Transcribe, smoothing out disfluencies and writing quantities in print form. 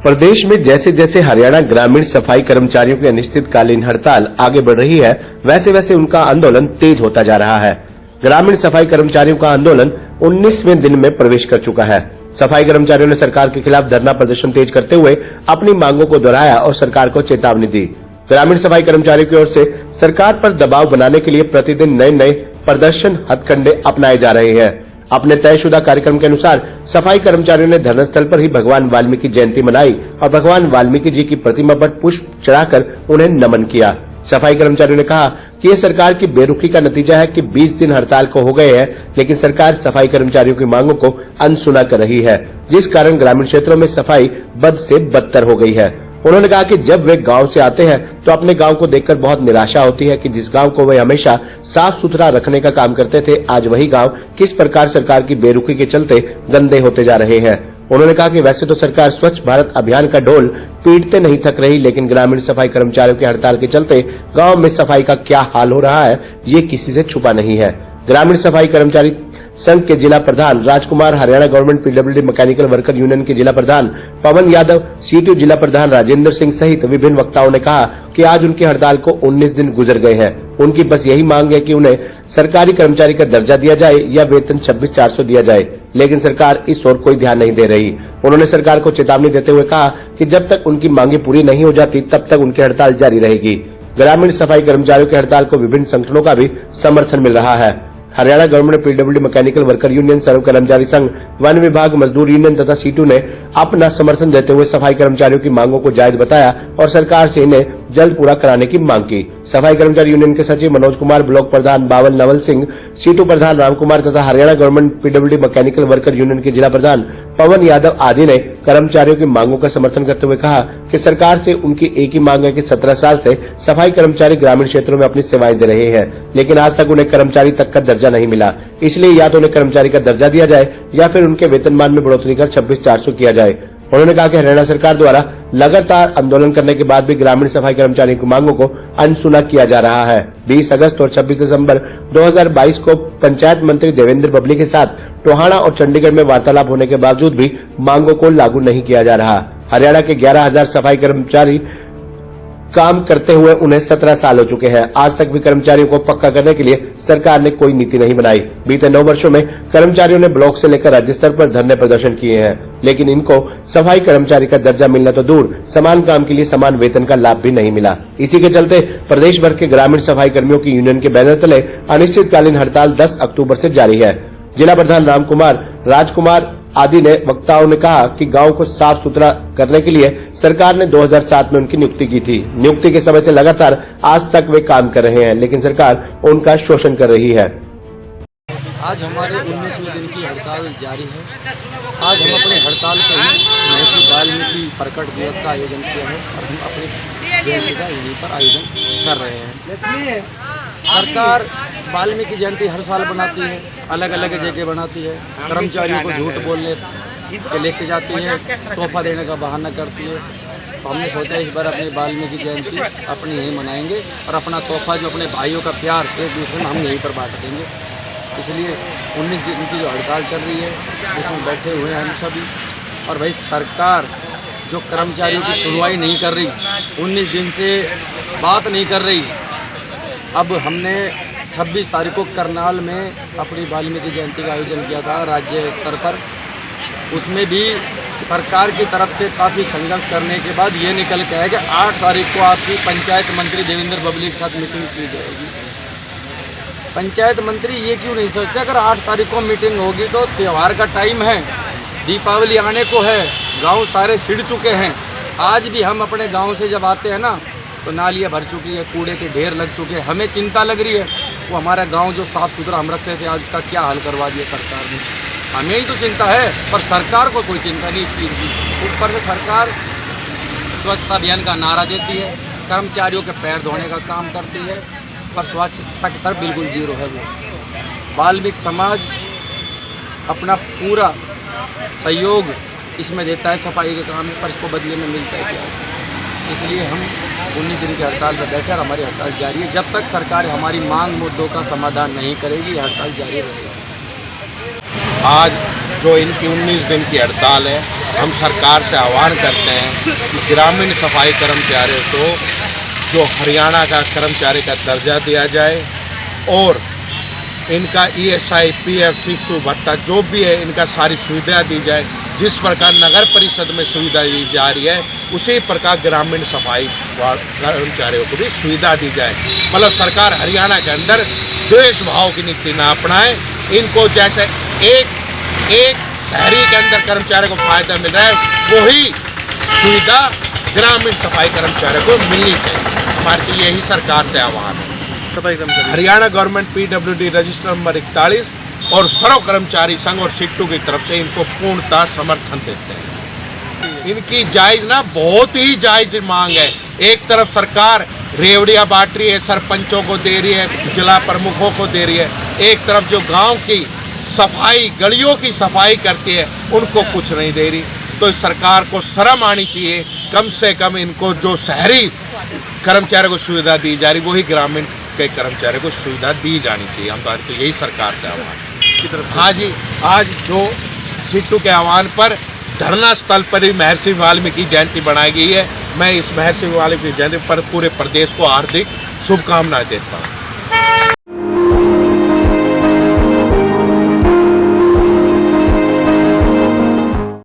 प्रदेश में जैसे जैसे हरियाणा ग्रामीण सफाई कर्मचारियों की अनिश्चितकालीन हड़ताल आगे बढ़ रही है, वैसे वैसे उनका आंदोलन तेज होता जा रहा है। ग्रामीण सफाई कर्मचारियों का आंदोलन 19वें दिन में प्रवेश कर चुका है। सफाई कर्मचारियों ने सरकार के खिलाफ धरना प्रदर्शन तेज करते हुए अपनी मांगों को दोहराया और सरकार को चेतावनी दी। ग्रामीण सफाई कर्मचारियों की ओर से सरकार पर दबाव बनाने के लिए प्रतिदिन नए नए प्रदर्शन हथकंडे अपनाए जा रहे हैं। अपने तयशुदा कार्यक्रम के अनुसार सफाई कर्मचारियों ने धरनास्थल पर ही भगवान वाल्मीकि जयंती मनाई और भगवान वाल्मीकि जी की प्रतिमा पर पुष्प चढ़ाकर उन्हें नमन किया। सफाई कर्मचारियों ने कहा कि यह सरकार की बेरुखी का नतीजा है कि 20 दिन हड़ताल को हो गए हैं, लेकिन सरकार सफाई कर्मचारियों की मांगों को अनसुना कर रही है, जिस कारण ग्रामीण क्षेत्रों में सफाई बद से बदतर हो गई है। उन्होंने कहा कि जब वे गांव से आते हैं तो अपने गांव को देखकर बहुत निराशा होती है कि जिस गांव को वे हमेशा साफ सुथरा रखने का काम करते थे, आज वही गांव किस प्रकार सरकार की बेरुखी के चलते गंदे होते जा रहे हैं। उन्होंने कहा कि वैसे तो सरकार स्वच्छ भारत अभियान का ढोल पीटते नहीं थक रही, लेकिन ग्रामीण सफाई कर्मचारियों की हड़ताल के चलते गाँव में सफाई का क्या हाल हो रहा है, ये किसी से छुपा नहीं है। ग्रामीण सफाई कर्मचारी संघ के जिला प्रधान Rajkumar, Haryana government PWD mechanical worker union के जिला प्रधान पवन यादव, सीटू जिला प्रधान राजेंद्र सिंह सहित विभिन्न वक्ताओं ने कहा कि आज उनकी हड़ताल को 19 दिन गुजर गए हैं। उनकी बस यही मांग है कि उन्हें सरकारी कर्मचारी का दर्जा दिया जाए या वेतन 26,400 दिया जाए, लेकिन सरकार इस ओर कोई ध्यान नहीं दे रही। उन्होंने सरकार को चेतावनी देते हुए कहा कि जब तक उनकी मांगे पूरी नहीं हो जाती तब तक उनकी हड़ताल जारी रहेगी। ग्रामीण सफाई कर्मचारियों की हड़ताल को विभिन्न संगठनों का भी समर्थन मिल रहा है। Haryana government PWD mechanical worker union, सर्व कर्मचारी संघ, वन विभाग मजदूर यूनियन तथा सीटू ने अपना समर्थन देते हुए सफाई कर्मचारियों की मांगों को जायज बताया और सरकार से इन्हें जल्द पूरा कराने की मांग की। सफाई कर्मचारी यूनियन के सचिव मनोज कुमार, ब्लॉक प्रधान बावल नवल सिंह, सीटू प्रधान रामकुमार तथा Haryana government PWD mechanical worker union के जिला प्रधान पवन यादव आदि ने कर्मचारियों की मांगों का समर्थन करते हुए कहा कि सरकार से उनकी एक ही मांग है कि 17 साल से सफाई कर्मचारी ग्रामीण क्षेत्रों में अपनी सेवाएं दे रहे हैं, लेकिन आज तक उन्हें कर्मचारी तक का दर्जा नहीं मिला। इसलिए या तो उन्हें कर्मचारी का दर्जा दिया जाए या फिर उनके वेतनमान में बढ़ोतरी कर 26,400 किया जाए। उन्होंने कहा कि हरियाणा सरकार द्वारा लगातार आंदोलन करने के बाद भी ग्रामीण सफाई कर्मचारियों की मांगों को अनसुना किया जा रहा है। 20 अगस्त और 26 दिसंबर 2022 को पंचायत मंत्री देवेंद्र बबली के साथ टोहाना और चंडीगढ़ में वार्तालाप होने के बावजूद भी मांगों को लागू नहीं किया जा रहा। हरियाणा के 11,000 सफाई कर्मचारी काम करते हुए उन्हें 17 साल हो चुके हैं। आज तक भी कर्मचारियों को पक्का करने के लिए सरकार ने कोई नीति नहीं बनाई। बीते 9 वर्षों में कर्मचारियों ने ब्लॉक से लेकर राज्य स्तर पर धरने प्रदर्शन किए हैं, लेकिन इनको सफाई कर्मचारी का दर्जा मिलना तो दूर, समान काम के लिए समान वेतन का लाभ भी नहीं मिला। इसी के चलते प्रदेश भर के ग्रामीण सफाई कर्मियों की यूनियन के बैनर तले अनिश्चितकालीन हड़ताल 10 अक्टूबर से जारी है। जिला प्रधान रामकुमार, राजकुमार आदि ने वक्ताओं ने कहा कि गांव को साफ सुथरा करने के लिए सरकार ने 2007 में उनकी नियुक्ति की थी। नियुक्ति के समय से लगातार आज तक वे काम कर रहे हैं, लेकिन सरकार उनका शोषण कर रही है। आज हमारे 19वें दिन की हड़ताल जारी है। आज हम अपनी हड़ताल पर ही महर्षि वाल्मीकि प्रकट दिवस का आयोजन किया है और हम अपनी जयंती का यहीं पर आयोजन कर रहे हैं। सरकार वाल्मीकि जयंती हर साल बनाती है, अलग अलग जगह बनाती है, कर्मचारियों को झूठ बोलने के लेके जाती है, तोहफा देने का बहाना करती है। तो हमने सोचा इस बार अपनी वाल्मीकि जयंती अपनी यहीं मनाएंगे और अपना तोहफा जो अपने भाइयों का प्यार एक दूसरे में हम यहीं पर बांट देंगे। इसलिए 19 दिन की जो हड़ताल चल रही है उसमें बैठे हुए हैं हम सभी। और भाई सरकार जो कर्मचारियों की सुनवाई नहीं कर रही, 19 दिन से बात नहीं कर रही। अब हमने 26 तारीख को करनाल में अपनी वाल्मीकि जयंती का आयोजन किया था राज्य स्तर पर। उसमें भी सरकार की तरफ से काफ़ी संघर्ष करने के बाद ये निकल के आया कि 8 तारीख को आपकी पंचायत मंत्री देवेंद्र बबली के साथ मीटिंग की जाएगी। पंचायत मंत्री ये क्यों नहीं सोचते, अगर 8 तारीख को मीटिंग होगी तो त्यौहार का टाइम है, दीपावली आने को है, गांव सारे सिड़ चुके हैं। आज भी हम अपने गांव से जब आते हैं ना तो नालियाँ भर चुकी है, कूड़े के ढेर लग चुके हैं। हमें चिंता लग रही है वो हमारा गांव जो साफ़ सुथरा हम रखते थे आज उसका क्या हाल करवा दिया सरकार ने। हमें ही तो चिंता है, पर सरकार को कोई चिंता नहीं इस चीज़ की। ऊपर से सरकार स्वच्छता अभियान का नारा देती है, कर्मचारियों के पैर धोने का काम करती है, पर स्वच्छता की तरफ बिल्कुल जीरो है वो। वाल्मीकि समाज अपना पूरा सहयोग इसमें देता है सफाई के काम में, पर इसको बदले में मिलता है क्या। इसलिए हम 19 दिन की हड़ताल पर बैठे और हमारी हड़ताल जारी है। जब तक सरकार हमारी मांग मुद्दों का समाधान नहीं करेगी ये हड़ताल जारी रहेगी। आज जो इनकी 19 दिन की हड़ताल है हम सरकार से आह्वान करते हैं कि ग्रामीण सफाई कर्मचारियों को जो हरियाणा का कर्मचारी का दर्जा दिया जाए और इनका ESI, PF, शिशु भत्ता जो भी है इनका सारी सुविधा दी जाए। जिस प्रकार नगर परिषद में सुविधा दी जा रही है उसी प्रकार ग्रामीण सफाई कर्मचारियों को भी सुविधा दी जाए। मतलब सरकार हरियाणा के अंदर द्वेष भाव की नीति ना अपनाए। इनको जैसे एक शहरी के अंदर कर्मचारियों को फायदा मिल रहा है वही सुविधा ग्रामीण सफाई कर्मचारियों को मिलनी चाहिए। हमारे तो यही सरकार से आह्वान है। सफाई कर्मचारी Haryana government PWD register number 41 और सर्व कर्मचारी संघ और सिट्टू की तरफ से इनको पूर्णतः समर्थन देते हैं। इनकी जायज ना बहुत ही जायज मांग है। एक तरफ सरकार रेवड़ियाँ बांट रही है, सरपंचों को दे रही है, जिला प्रमुखों को दे रही है। एक तरफ जो गांव की सफाई, गलियों की सफाई करती है उनको कुछ नहीं दे रही। तो सरकार को शर्म आनी चाहिए। कम से कम इनको जो शहरी कर्मचारियों को सुविधा दी जा रही वही ग्रामीण के कर्मचारियों को सुविधा दी जानी चाहिए। हम तो यही सरकार से आह्वान की तरफ हाँ जी, आज जो सिट्टू के आह्वान पर धरना स्थल पर ही महर्षि वाल्मीकि जयंती बनाई गई है। मैं इस महर्षि वाल्मीकि जयंती पर पूरे प्रदेश को हार्दिक शुभकामनाएं देता हूँ।